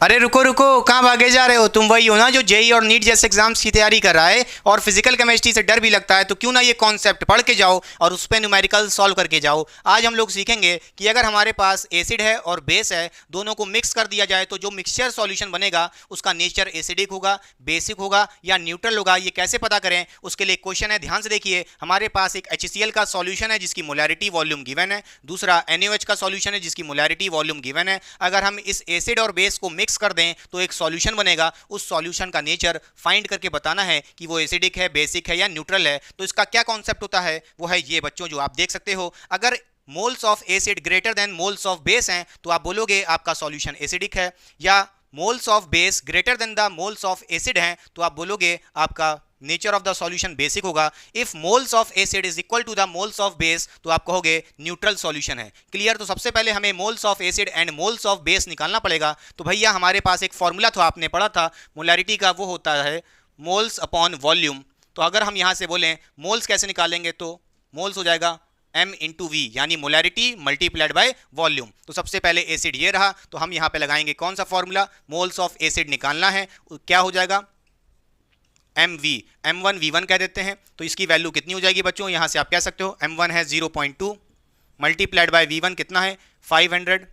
अरे रुको रुको, कहाँ भागे जा रहे हो? तुम वही हो ना जो जेई और नीट जैसे एग्जाम्स की तैयारी कर रहा है और फिजिकल केमिस्ट्री से डर भी लगता है, तो क्यों ना ये कॉन्सेप्ट पढ़ के जाओ और उस पर न्यूमेरिकल सॉल्व करके जाओ। आज हम लोग सीखेंगे कि अगर हमारे पास एसिड है और बेस है, दोनों को मिक्स कर दिया जाए तो जो मिक्सचर सॉल्यूशन बनेगा उसका नेचर एसिडिक होगा, बेसिक होगा या न्यूट्रल होगा। ये कैसे पता करें? उसके लिए क्वेश्चन है, ध्यान से देखिए। हमारे पास एक HCl का सॉल्यूशन है जिसकी मोलैरिटी वॉल्यूम गिवन है, दूसरा NaOH का सॉल्यूशन है जिसकी मोलैरिटी वॉल्यूम गिवन है। अगर हम इस एसिड और बेस को मिक्स कर दें तो एक सॉल्यूशन बनेगा। उस सॉल्यूशन का नेचर फाइंड करके बताना है कि वो एसिडिक है, बेसिक है या न्यूट्रल है। तो इसका क्या कॉन्सेप्ट होता है? वो है ये बच्चों, जो आप देख सकते हो। अगर moles of acid greater than moles of base हैं तो आप बोलोगे आपका सॉल्यूशन एसिडिक है, या moles of base greater than the moles of acid हैं तो आप बोलोगे आपका nature of the solution basic होगा। If moles of acid is equal to the moles of base तो आप कहोगे न्यूट्रल सॉल्यूशन है। क्लियर? तो सबसे पहले हमें moles of acid and moles of base निकालना पड़ेगा। तो भैया हमारे पास एक फॉर्मूला था, आपने पढ़ा था मोलैरिटी का, वो होता है मोल्स अपॉन वॉल्यूम। तो अगर हम यहाँ से बोलें मोल्स कैसे निकालेंगे तो मोल्स हो जाएगा M इंटू वी, यानी मोलैरिटी मल्टीप्लाइड बाय वॉल्यूम। तो सबसे पहले एसिड ये रहा, तो हम यहाँ पे लगाएंगे कौन सा फॉर्मूला? मोल्स ऑफ एसिड निकालना है, क्या हो जाएगा? MV, M1 V1 कह देते हैं। तो इसकी वैल्यू कितनी हो जाएगी बच्चों? यहाँ से आप कह सकते हो M1 है 0.2 मल्टीप्लाइड बाय V1 कितना है? 500।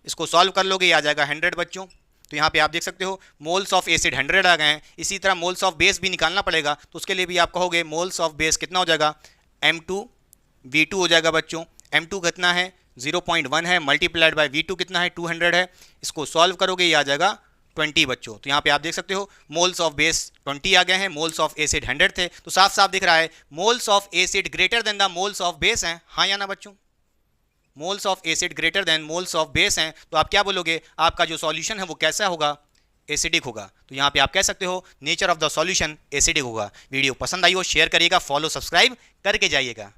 इसको सॉल्व कर लोगे, ये आ जाएगा 100 बच्चों। तो यहाँ पे आप देख सकते हो मोल्स ऑफ एसिड 100 आ गए हैं। इसी तरह मोल्स ऑफ बेस भी निकालना पड़ेगा, तो उसके लिए भी आप कहोगे मोल्स ऑफ बेस कितना हो जाएगा? M2 V2 हो जाएगा बच्चों। M2 कितना है? 0.1 है, मल्टीप्लाइड बाय V2 कितना है? 200 है। इसको सॉल्व करोगे, ये आ जाएगा 20 बच्चों। तो यहाँ पे आप देख सकते हो मोल्स ऑफ बेस 20 आ गए हैं, मोल्स ऑफ एसिड 100 थे। तो साफ साफ दिख रहा है moles of acid greater than the moles of base हैं, हाँ या ना बच्चों? Moles of acid greater than moles of base हैं, तो आप क्या बोलोगे? आपका जो सॉल्यूशन है वो कैसा होगा? एसिडिक होगा। तो यहाँ पे आप कह सकते हो nature of the solution acidic होगा। वीडियो पसंद आई हो शेयर करिएगा, फॉलो सब्सक्राइब करके जाइएगा।